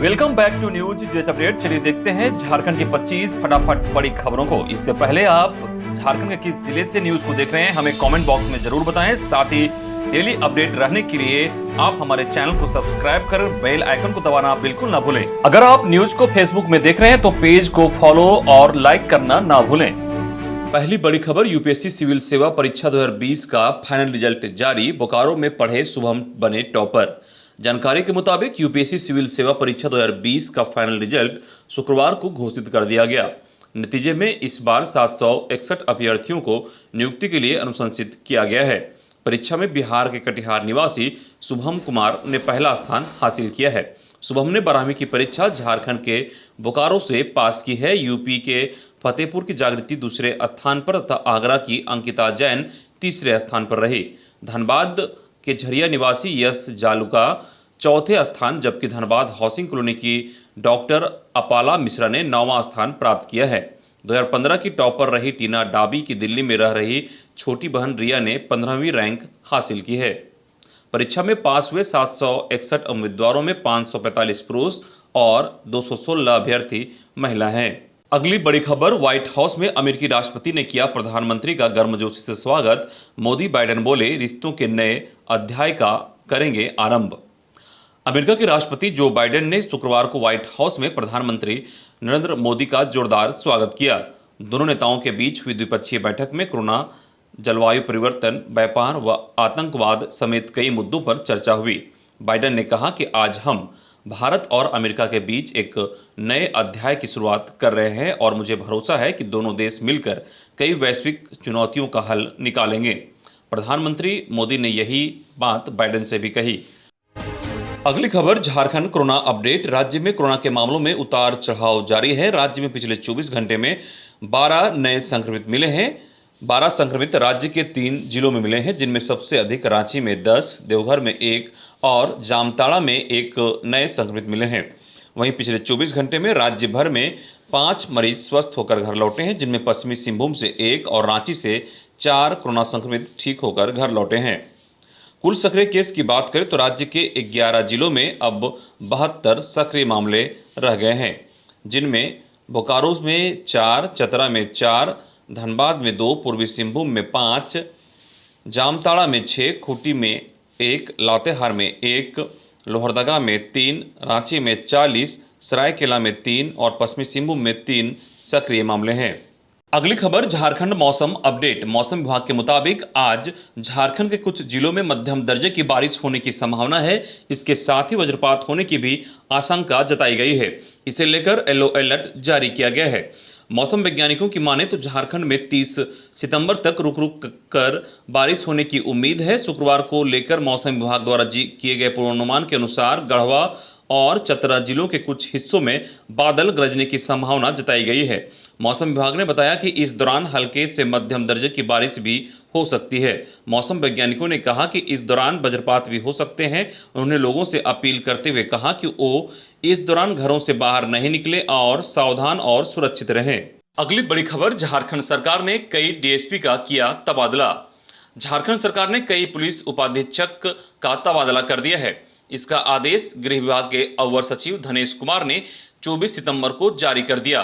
Welcome back to News Jet update. चलिए देखते हैं झारखंड की 25 फटाफट बड़ी खबरों को। इससे पहले आप झारखंड के किस जिले से न्यूज को देख रहे हैं हमें कमेंट बॉक्स में जरूर बताएं। साथ ही डेली अपडेट रहने के लिए आप हमारे चैनल को सब्सक्राइब कर बेल आइकन को दबाना बिल्कुल ना भूलें। अगर आप न्यूज को फेसबुक में देख रहे हैं तो पेज को फॉलो और लाइक करना ना भूलें। पहली बड़ी खबर, यूपीएससी सिविल सेवा परीक्षा 2020 का फाइनल रिजल्ट जारी। बोकारो में पढ़े शुभम बने टॉपर। जानकारी के मुताबिक यूपीएससी सिविल सेवा परीक्षा 2020 का फाइनल रिजल्ट शुक्रवार को घोषित कर दिया गया। नतीजे में इस बार 761 अभ्यर्थियों को नियुक्ति के लिए अनुशंसित किया गया है। परीक्षा में बिहार के कटिहार निवासी शुभम कुमार ने पहला स्थान हासिल किया है। शुभम ने 12वीं की परीक्षा झारखंड के बोकारो से पास की है। यूपी के फतेहपुर की जागृति दूसरे स्थान पर तथा आगरा की अंकिता जैन तीसरे स्थान पर रही। धनबाद के झरिया निवासी यश जालुका चौथे स्थान, जबकि धनबाद हाउसिंग कॉलोनी की डॉक्टर अपाला मिश्रा ने 9वां स्थान प्राप्त किया है। 2015 की टॉपर रही टीना डाबी की दिल्ली में रह रही छोटी बहन रिया ने 15वीं रैंक हासिल की है। परीक्षा में पास हुए 761 उम्मीदवारों में 545 पुरुष और 216 अभ्यर्थी महिला हैं। अगली बड़ी खबर, व्हाइट हाउस में अमेरिकी राष्ट्रपति ने किया प्रधानमंत्री का गर्मजोशी से स्वागत। मोदी बाइडेन बोले रिश्तों के नए अध्याय का करेंगे आरंभ। अमेरिका के राष्ट्रपति जो बाइडेन ने शुक्रवार को व्हाइट हाउस में प्रधानमंत्री नरेंद्र मोदी का जोरदार स्वागत किया। दोनों नेताओं के बीच हुई द्विपक्षीय बैठक में कोरोना, जलवायु परिवर्तन, व्यापार व आतंकवाद समेत कई मुद्दों पर चर्चा हुई। बाइडेन ने कहा कि आज हम भारत और अमेरिका के बीच एक नए अध्याय की शुरुआत कर रहे हैं और मुझे भरोसा है कि दोनों देश मिलकर कई वैश्विक चुनौतियों का हल निकालेंगे। प्रधानमंत्री मोदी ने यही बात बाइडेन से भी कही। अगली खबर, झारखंड कोरोना अपडेट। राज्य में कोरोना के मामलों में उतार चढ़ाव जारी है। राज्य में पिछले 24 घंटे में 12 नए संक्रमित मिले हैं। 12 संक्रमित राज्य के 3 जिलों में मिले हैं, जिनमें सबसे अधिक रांची में 10, देवघर में 1 और जामताड़ा में 1 नए संक्रमित मिले हैं। वहीं पिछले 24 घंटे में राज्य भर में 5 मरीज स्वस्थ होकर घर लौटे हैं, जिनमें पश्चिमी सिंहभूम से 1 और रांची से 4 कोरोना संक्रमित ठीक होकर घर लौटे हैं। कुल सक्रिय केस की बात करें तो राज्य के 11 जिलों में अब 72 सक्रिय मामले रह गए हैं, जिनमें बोकारो में 4, चतरा में 4, धनबाद में 2, पूर्वी सिंहभूम में 5, जामताड़ा में 6, खूंटी में 1, लातेहार में 1, लोहरदगा में 3, रांची में 40, सरायकेला में 3 और पश्चिमी सिंहभूम में 3 सक्रिय मामले हैं। अगली खबर, झारखंड मौसम अपडेट। मौसम विभाग के मुताबिक आज झारखंड के कुछ जिलों में मध्यम दर्जे की बारिश होने की संभावना है। इसके साथ ही वज्रपात होने की भी आशंका जताई गई है। इसे लेकर येलो अलर्ट जारी किया गया है। मौसम वैज्ञानिकों की माने तो झारखंड में 30 सितंबर तक रुक रुक कर बारिश होने की उम्मीद है। शुक्रवार को लेकर मौसम विभाग द्वारा किए गए पूर्वानुमान के अनुसार गढ़वा और चतरा जिलों के कुछ हिस्सों में बादल गरजने की संभावना जताई गई है। मौसम विभाग ने बताया कि इस दौरान हल्के से मध्यम दर्जे की बारिश भी हो सकती है। मौसम वैज्ञानिकों ने कहा कि इस दौरान वज्रपात भी हो सकते हैं। उन्होंने लोगों से अपील करते हुए कहा कि वो इस दौरान घरों से बाहर नहीं निकले और सावधान और सुरक्षित रहें। अगली बड़ी खबर, झारखंड सरकार ने कई डीएसपी का किया तबादला। झारखंड सरकार ने कई पुलिस उपाधीक्षक का तबादला कर दिया है। इसका आदेश गृह विभाग के अवर सचिव धनेश कुमार ने 24 सितंबर को जारी कर दिया।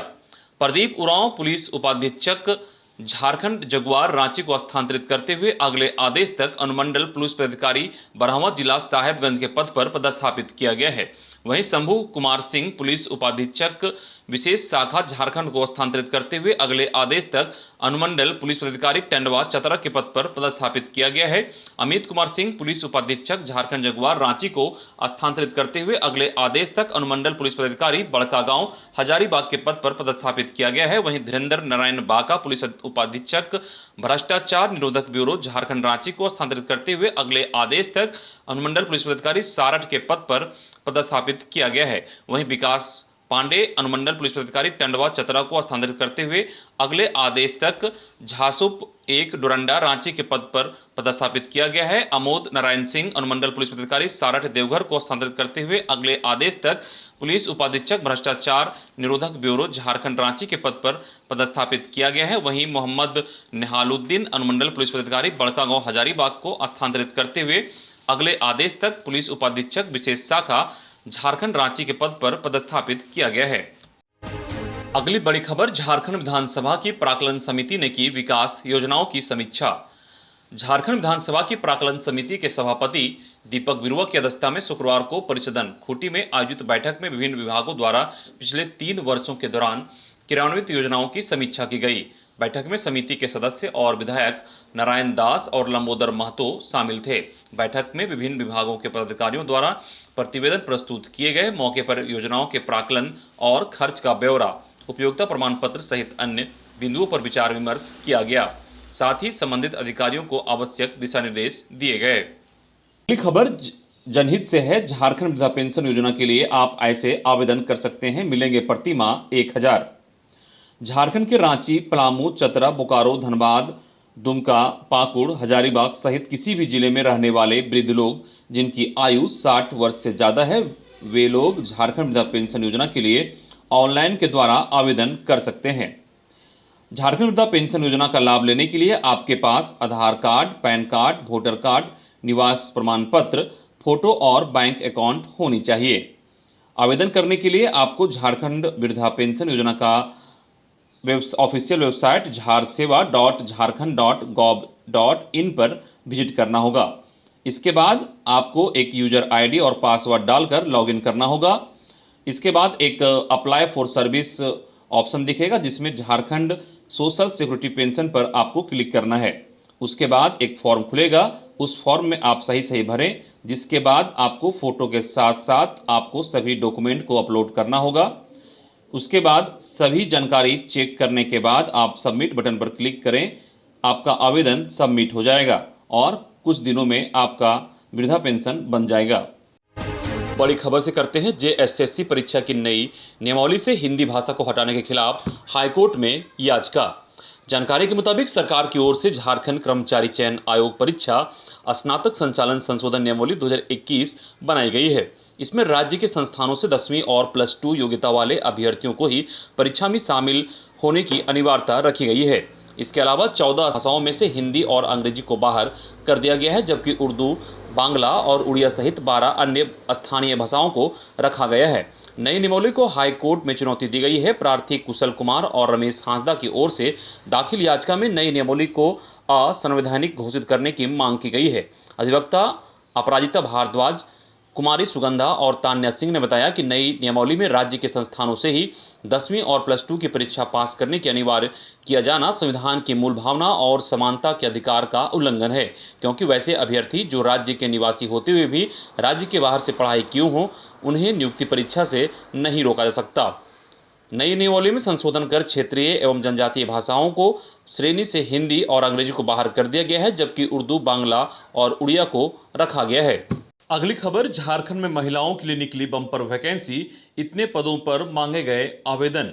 प्रदीप उरांव पुलिस उपाधीक्षक झारखंड जगुआर रांची को स्थानांतरित करते हुए अगले आदेश तक अनुमंडल पुलिस पदाधिकारी बरहवा जिला साहेबगंज के पद पर पदस्थापित किया गया है। वहीं शंभू कुमार सिंह पुलिस उपाधीक्षक विशेष शाखा झारखंड को स्थानांतरित करते हुए अगले आदेश तक अनुमंडल पुलिस पदाधिकारी टंडवा चतरा के पद पर पदस्थापित किया गया है। अमित कुमार सिंह पुलिस उपाधीक्षक झारखंड जगुआर रांची को स्थानांतरित करते हुए अगले आदेश तक अनुमंडल पुलिस पदाधिकारी बड़कागांव हजारीबाग के पद पर पदस्थापित किया गया है। वहीं धीरेन्द्र नारायण बाका पुलिस उपाधीक्षक भ्रष्टाचार निरोधक ब्यूरो झारखंड रांची को स्थानांतरित करते हुए अगले आदेश तक अनुमंडल पुलिस पदाधिकारी सारठ के पद पर पदस्थापित किया गया है। वहीं विकास पांडे अनुमंडल पुलिस पदाधिकारी टंडवा चतरा को स्थानांतरित करते हुए अगले आदेश तक झासुप 1 डोरंडा रांची के पद पर पदस्थापित किया गया है। अमोद नारायण सिंह अनुमंडल पुलिस पदाधिकारी सारठ देवघर को स्थानांतरित करते हुए अगले आदेश तक पुलिस उपाधीक्षक भ्रष्टाचार निरोधक ब्यूरो झारखंड रांची के पद पर पदस्थापित किया गया है। वहीं मोहम्मद नेहालुद्दीन अनुमंडल पुलिस पदाधिकारी बड़कागांव हजारीबाग को स्थानांतरित करते हुए अगले आदेश तक पुलिस उपाधीक्षक विशेष शाखा झारखंड रांची के पद पर पदस्थापित किया गया है। अगली बड़ी खबर, झारखंड विधानसभा की प्राक्कलन समिति ने की विकास योजनाओं की समीक्षा। झारखंड विधानसभा की प्राक्कलन समिति के सभापति दीपक बिरुआ की अध्यक्षता में शुक्रवार को परिसदन खूंटी में आयोजित बैठक में विभिन्न विभागों द्वारा पिछले 3 वर्षों के दौरान क्रियान्वित योजनाओं की समीक्षा की गई। बैठक में समिति के सदस्य और विधायक नारायण दास और लंबोदर महतो शामिल थे। बैठक में विभिन्न विभागों के पदाधिकारियों द्वारा प्रतिवेदन प्रस्तुत किए गए। मौके पर योजनाओं के प्राक्कलन और खर्च का ब्यौरा, उपयोगिता प्रमाण पत्र सहित अन्य बिंदुओं पर विचार विमर्श किया गया। साथ ही संबंधित अधिकारियों को आवश्यक दिशा निर्देश दिए गए। अगली खबर जनहित से है। झारखंड वृद्धा पेंशन योजना के लिए आप ऐसे आवेदन कर सकते हैं, मिलेंगे प्रति माह 1000। झारखंड के रांची, पलामू, चतरा, बोकारो, धनबाद, दुमका, पाकुड़, हजारीबाग सहित किसी भी जिले में रहने वाले वृद्ध लोग जिनकी आयु 60 वर्ष से ज्यादा है, वे लोग झारखंड वृद्धा पेंशन योजना के लिए ऑनलाइन के द्वारा आवेदन कर सकते हैं। झारखंड वृद्धा पेंशन योजना का लाभ लेने के लिए आपके पास Aadhaar card, PAN card, voter card, निवास प्रमाण पत्र, फोटो और बैंक अकाउंट होनी चाहिए। आवेदन करने के लिए आपको झारखंड वृद्धा पेंशन योजना का ऑफिशियल वेबसाइट jharsewa.jharkhand.gov.in पर विजिट करना होगा। इसके बाद आपको एक यूजर आईडी और पासवर्ड डालकर लॉगिन करना होगा। इसके बाद एक अप्लाई फॉर सर्विस ऑप्शन दिखेगा जिसमें झारखंड सोशल सिक्योरिटी पेंशन पर आपको क्लिक करना है। उसके बाद एक फॉर्म खुलेगा, उस फॉर्म में आप सही भरें, जिसके बाद आपको फोटो के साथ साथ आपको सभी डॉक्यूमेंट को अपलोड करना होगा। उसके बाद सभी जानकारी चेक करने के बाद आप सबमिट बटन पर क्लिक करें। आपका आवेदन सबमिट हो जाएगा और कुछ दिनों में आपका वृद्धा पेंशन बन जाएगा। बड़ी खबर से करते हैं जेएसएससी परीक्षा की नई नियमावली से हिंदी भाषा को हटाने के खिलाफ हाईकोर्ट में याचिका। जानकारी के मुताबिक सरकार की ओर से झारखंड कर्मचारी चयन आयोग परीक्षा स्नातक संचालन संशोधन नियमावली 2021 बनाई गई है। इसमें राज्य के संस्थानों से 10वीं और +2 योग्यता वाले अभ्यर्थियों को ही परीक्षा में शामिल होने की अनिवार्यता रखी गई है। इसके अलावा 14 भाषाओं में से हिंदी और अंग्रेजी को बाहर कर दिया गया है, जबकि उर्दू, बांग्ला और उड़िया सहित 12 अन्य स्थानीय भाषाओं को रखा गया है। नई नियमावली को हाई कोर्ट में चुनौती दी गई है। प्रार्थी कुशल कुमार और रमेश हांसदा की ओर से दाखिल याचिका में नई नियमावली को असंवैधानिक घोषित करने की मांग की गई है। अधिवक्ता अपराजिता भारद्वाज, कुमारी सुगंधा और तान्या सिंह ने बताया कि नई नियमावली में राज्य के संस्थानों से ही 10वीं और +2 की परीक्षा पास करने की अनिवार्य किया जाना संविधान की मूल भावना और समानता के अधिकार का उल्लंघन है, क्योंकि वैसे अभ्यर्थी जो राज्य के निवासी होते हुए भी राज्य के बाहर से पढ़ाई किए हों, उन्हें नियुक्ति परीक्षा से नहीं रोका जा सकता। नई नियमावली में संशोधन कर क्षेत्रीय एवं जनजातीय भाषाओं को श्रेणी से हिंदी और अंग्रेजी को बाहर कर दिया गया है, जबकि उर्दू, बांग्ला और उड़िया को रखा गया है। अगली खबर, झारखंड में महिलाओं के लिए निकली बम्पर वैकेंसी, इतने पदों पर मांगे गए आवेदन।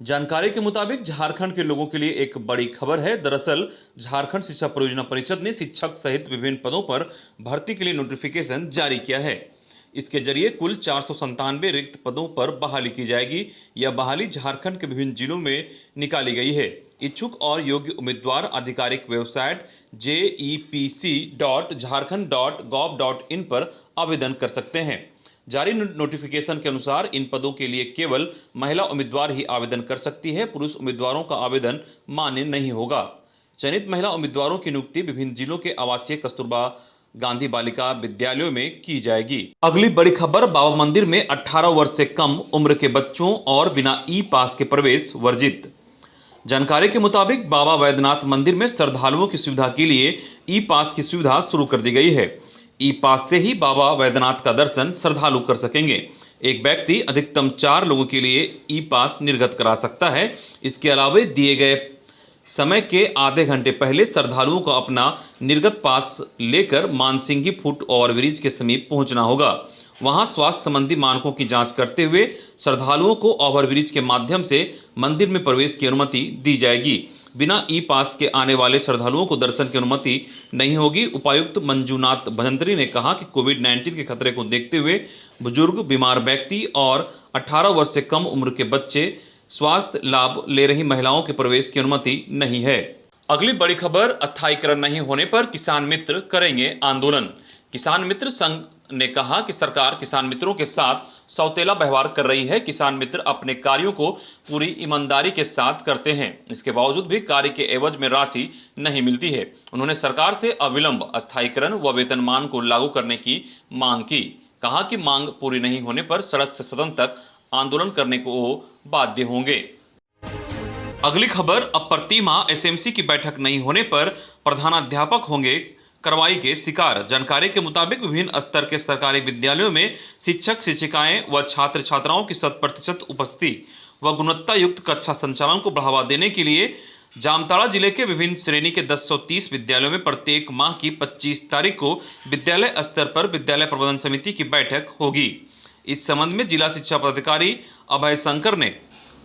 जानकारी के मुताबिक झारखंड के लोगों के लिए एक बड़ी खबर है। दरअसल झारखंड शिक्षा परियोजना परिषद ने शिक्षक सहित विभिन्न पदों पर भर्ती के लिए नोटिफिकेशन जारी किया है। इसके जरिए कुल 497 रिक्त पदों पर बहाली की जाएगी। यह बहाली झारखंड के विभिन्न जिलों में निकाली गई है। इच्छुक और योग्य उम्मीदवार आधिकारिक वेबसाइट jepc.jharkhand.gov.in पर आवेदन कर सकते हैं। जारी नोटिफिकेशन के अनुसार इन पदों के लिए केवल महिला उम्मीदवार ही आवेदन कर सकती है। पुरुष उम्मीदवारों का आवेदन मान्य नहीं होगा। चयनित महिला उम्मीदवारों की नियुक्ति विभिन्न जिलों के आवासीय कस्तूरबा गांधी बालिका विद्यालयों में की जाएगी। अगली बड़ी खबर, बाबा मंदिर में 18 वर्ष से कम उम्र के बच्चों और बिना ई पास के प्रवेश वर्जित। जानकारी के मुताबिक बाबा वैद्यनाथ मंदिर में श्रद्धालुओं की सुविधा के लिए ई पास की सुविधा शुरू कर दी गई है। ई पास से ही बाबा वैद्यनाथ का दर्शन श्रद्धालु कर सकेंगे। एक व्यक्ति अधिकतम 4 लोगों के लिए ई पास निर्गत करा सकता है। इसके अलावा दिए गए समय के आधे घंटे पहले श्रद्धालुओं को अपना निर्गत पास लेकर मानसिंगी फुट ओवरब्रिज के समीप पहुंचना होगा। वहां स्वास्थ्य संबंधी मानकों की जांच करते हुए श्रद्धालुओं को ओवरब्रिज के माध्यम से मंदिर में प्रवेश की अनुमति दी जाएगी। बिना ई पास के आने वाले श्रद्धालुओं को दर्शन की अनुमति नहीं होगी। उपायुक्त मंजूनाथ भजंत्री ने कहा कि कोविड-19 के खतरे को देखते हुए बुजुर्ग, बीमार व्यक्ति और 18 वर्ष से कम उम्र के बच्चे, स्वास्थ्य लाभ ले रही महिलाओं के प्रवेश की अनुमति नहीं है। अगली बड़ी खबर, अस्थायीकरण नहीं होने पर किसान मित्र करेंगे आंदोलन। किसान मित्र संघ ने कहा कि सरकार किसान मित्रों के साथ सौतेला व्यवहार कर रही है। किसान मित्र अपने कार्यों को पूरी ईमानदारी के साथ करते हैं, इसके बावजूद भी कार्य के एवज में राशि नहीं मिलती है। उन्होंने सरकार से अविलंब स्थायीकरण व वेतनमान को लागू करने की मांग की। कहा कि मांग पूरी नहीं होने पर सड़क से सदन तक आंदोलन करने को बाध्य होंगे। अगली खबर, अब प्रति माह एसएमसी की बैठक नहीं होने पर प्रधानाध्यापक होंगे कार्रवाई के शिकार। जानकारी के मुताबिक विभिन्न स्तर के सरकारी विद्यालयों में शिक्षक शिक्षिकाएं व छात्र छात्राओं की 100% उपस्थिति व गुणवत्ता युक्त कक्षा संचालन को बढ़ावा देने के लिए जामताड़ा जिले के विभिन्न श्रेणी के 1030 विद्यालयों में प्रत्येक माह की 25 तारीख को विद्यालय स्तर पर विद्यालय प्रबंधन समिति की बैठक होगी। इस संबंध में जिला शिक्षा पदाधिकारी अभय शंकर ने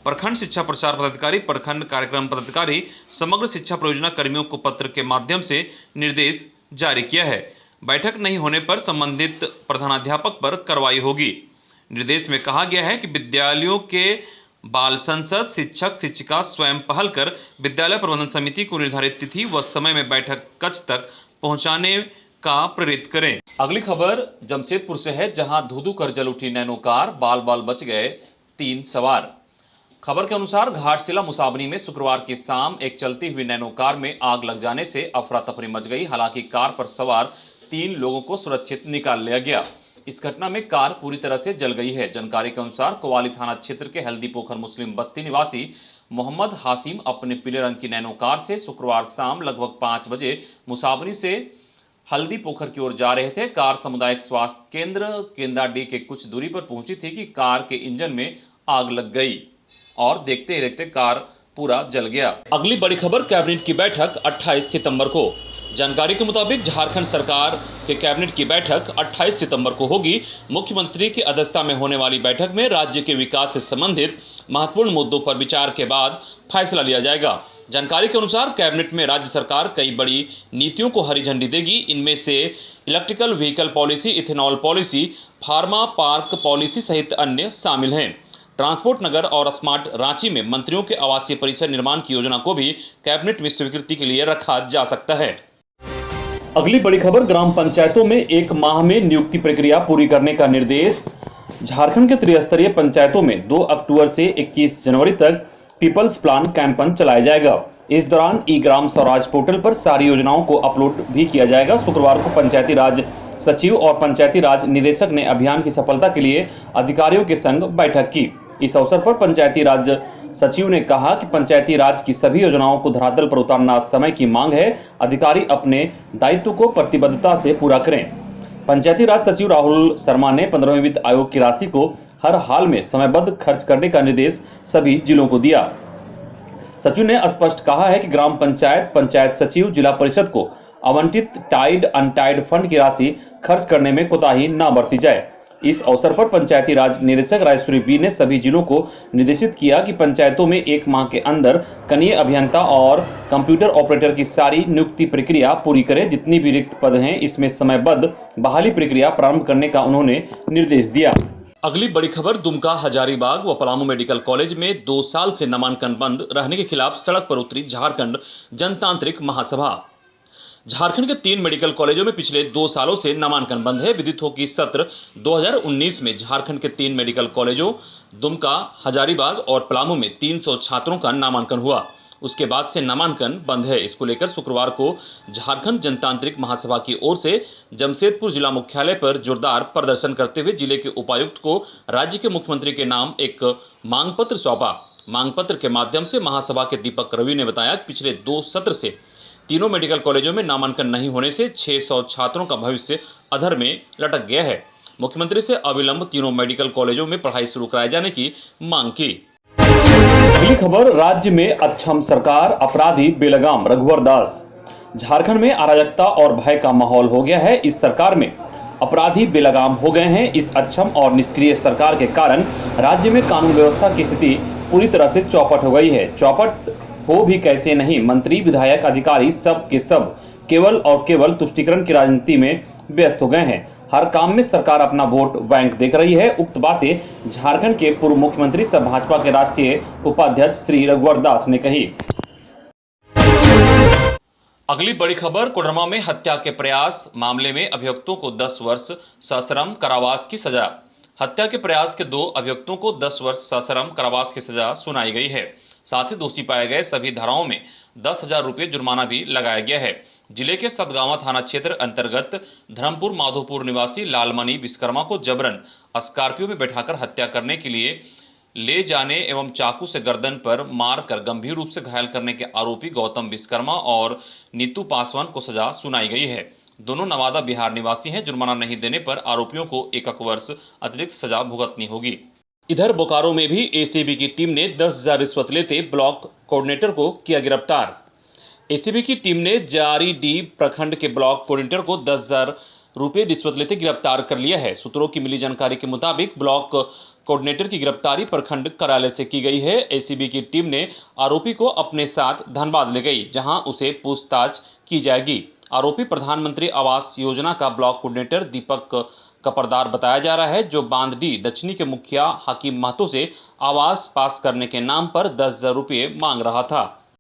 प्रखंड शिक्षा प्रचार पदाधिकारी, प्रखंड कार्यक्रम पदाधिकारी, समग्र शिक्षा परियोजना कर्मियों को पत्र के माध्यम से निर्देश जारी किया है। बैठक नहीं होने पर संबंधित प्रधानाध्यापक पर कार्रवाई होगी। निर्देश में कहा गया है कि विद्यालयों के बाल संसद शिक्षक शिक्षिका स्वयं पहल कर विद्यालय प्रबंधन समिति को निर्धारित तिथि व समय में बैठक कक्ष तक पहुंचाने का प्रेरित करें। अगली खबर जमशेदपुर से है, जहां धू-धू कर जल उठी नैनो कार, बाल बाल बच गए 3 सवार। खबर के अनुसार घाटशिला मुसाबनी में शुक्रवार की शाम एक चलती हुई नैनो कार में आग लग जाने से अफरा तफरी मच गई। हालांकि कार पर सवार 3 लोगों को सुरक्षित निकाल लिया गया। इस घटना में कार पूरी तरह से जल गई है। जानकारी के अनुसार कोवाली थाना क्षेत्र के हल्दी पोखर मुस्लिम बस्ती निवासी मोहम्मद हासिम अपने पीले रंग की नैनो कार से शुक्रवार शाम लगभग 5 बजे मुसाबनी से हल्दी पोखर की ओर जा रहे थे। कार सामुदायिक स्वास्थ्य केंद्र केंदाडी के कुछ दूरी पर पहुंची थी कि कार के इंजन में आग लग गई और देखते ही देखते कार पूरा जल गया। अगली बड़ी खबर, कैबिनेट की बैठक 28 सितंबर को। जानकारी के मुताबिक झारखंड सरकार के कैबिनेट की बैठक 28 सितंबर को होगी। मुख्यमंत्री की अध्यक्षता में होने वाली बैठक में राज्य के विकास से संबंधित महत्वपूर्ण मुद्दों पर विचार के बाद फैसला लिया जाएगा। जानकारी के अनुसार कैबिनेट में राज्य सरकार कई बड़ी नीतियों को हरी झंडी देगी। इनमें से electrical vehicle policy, ethanol policy, pharma park policy सहित अन्य शामिल हैं। ट्रांसपोर्ट नगर और स्मार्ट रांची में मंत्रियों के आवासीय परिसर निर्माण की योजना को भी कैबिनेट में स्वीकृति के लिए रखा जा सकता है। अगली बड़ी खबर, ग्राम पंचायतों में 1 माह में नियुक्ति प्रक्रिया पूरी करने का निर्देश। झारखंड के त्रिस्तरीय पंचायतों में 2 अक्टूबर से 21 जनवरी तक पीपल्स प्लान कैंपेन चलाया जाएगा। इस दौरान ई ग्राम स्वराज पोर्टल पर सारी योजनाओं को अपलोड भी किया जाएगा। शुक्रवार को पंचायती राज सचिव और पंचायती राज निदेशक ने अभियान की सफलता के लिए अधिकारियों के संग बैठक की। इस अवसर पर पंचायती राज सचिव ने कहा कि पंचायती राज की सभी योजनाओं को धरातल पर उतारना समय की मांग है। अधिकारी अपने दायित्व को प्रतिबद्धता से पूरा करें। पंचायती राज सचिव राहुल शर्मा ने 15वें वित्त आयोग की राशि को हर हाल में समयबद्ध खर्च करने का निर्देश सभी जिलों को दिया। सचिव ने स्पष्ट कहा है कि ग्राम पंचायत, पंचायत सचिव, जिला परिषद को आवंटित टाइड अनटाइड फंड की राशि खर्च करने में कोताही न बरती जाए। इस अवसर पर पंचायती राज निदेशक राजेश्वरी बी ने सभी जिलों को निर्देशित किया कि पंचायतों में 1 माह के अंदर कनीय अभियंता और कंप्यूटर ऑपरेटर की सारी नियुक्ति प्रक्रिया पूरी करें। जितनी भी रिक्त पद हैं इसमें समयबद्ध बहाली प्रक्रिया प्रारंभ करने का उन्होंने निर्देश दिया। अगली बड़ी खबर, दुमका, हजारीबाग व पलामू मेडिकल कॉलेज में 2 साल से नामांकन बंद रहने के खिलाफ सड़क पर उतरी झारखंड जनतांत्रिक महासभा। झारखंड के 3 मेडिकल कॉलेजों में पिछले 2 सालों से नामांकन बंद है। विदित हो कि सत्र 2019 में झारखंड के 3 मेडिकल कॉलेजों दुमका, हजारीबाग और पलामू में 300 छात्रों का नामांकन हुआ। उसके बाद से नामांकन बंद है। इसको लेकर शुक्रवार को झारखंड जनतांत्रिक महासभा की ओर से जमशेदपुर जिला मुख्यालय पर जोरदार प्रदर्शन करते हुए जिले के उपायुक्त को राज्य के मुख्यमंत्री के नाम एक मांग पत्र सौंपा। मांग पत्र के माध्यम से महासभा के दीपक रवि ने बताया कि पिछले 2 सत्र से तीनों मेडिकल कॉलेजों में नामांकन नहीं होने से 600 छात्रों का भविष्य अधर में लटक गया है। मुख्यमंत्री से अविलंब तीनों मेडिकल कॉलेजों में पढ़ाई शुरू कराए जाने की मांग की। अगली खबर, राज्य में अक्षम सरकार, अपराधी बेलगाम, रघुवर दास। झारखंड में अराजकता और भय का माहौल हो गया है। इस सरकार में अपराधी बेलगाम हो गए हैं। इस अक्षम और निष्क्रिय सरकार के कारण राज्य में कानून व्यवस्था की स्थिति पूरी तरह से चौपट हो गई है। चौपट हो भी कैसे नहीं, मंत्री, विधायक, अधिकारी सब के सब केवल और केवल तुष्टीकरण की राजनीति में व्यस्त हो गए हैं। हर काम में सरकार अपना वोट बैंक देख रही है। उक्त बातें झारखंड के पूर्व मुख्यमंत्री सह भाजपा के राष्ट्रीय उपाध्यक्ष श्री रघुवर दास ने कही। अगली बड़ी खबर, कोडरमा में हत्या के प्रयास मामले में अभियुक्तों को 10 वर्ष सश्रम कारावास की सजा। हत्या के प्रयास के 2 अभियुक्तों को 10 वर्ष सश्रम कारावास की सजा सुनाई गई है। साथ ही दोषी पाए गए सभी धाराओं में 10,000 रुपये जुर्माना भी लगाया गया है। जिले के सतगावा थाना क्षेत्र अंतर्गत धर्मपुर माधोपुर निवासी लालमणि विश्वकर्मा को जबरन स्कॉर्पियो में बैठाकर हत्या करने के लिए ले जाने एवं चाकू से गर्दन पर मारकर गंभीर रूप से घायल करने के आरोपी गौतम विश्वकर्मा और नीतू पासवान को सजा सुनाई गई है। दोनों नवादा बिहार निवासी हैं। जुर्माना नहीं देने पर आरोपियों को 1 वर्ष अतिरिक्त सजा भुगतनी होगी। इधर बोकारो में भी एसीबी की टीम ने 10,000 रिश्वत लेते ब्लॉक कोऑर्डिनेटर को किया गिरफ्तार। एसीबी की टीम ने जारीडीह प्रखंड के ब्लॉक कोऑर्डिनेटर को 10,000 रुपये रिश्वत लेते गिरफ्तार कर लिया है। सूत्रों की मिली जानकारी के मुताबिक ब्लॉक कोऑर्डिनेटर की गिरफ्तारी प्रखंड कार्यालय से की गई है। एसीबी की टीम ने आरोपी को अपने साथ धनबाद ले गई, जहां उसे पूछताछ की जाएगी। आरोपी प्रधानमंत्री आवास योजना का ब्लॉक कोऑर्डिनेटर दीपक कपरदार बताया जा रहा है, जो बांधडीह दक्षिणी के मुखिया हकीम महतो से आवास पास करने के नाम पर 10,000 रुपये मांग रहा था।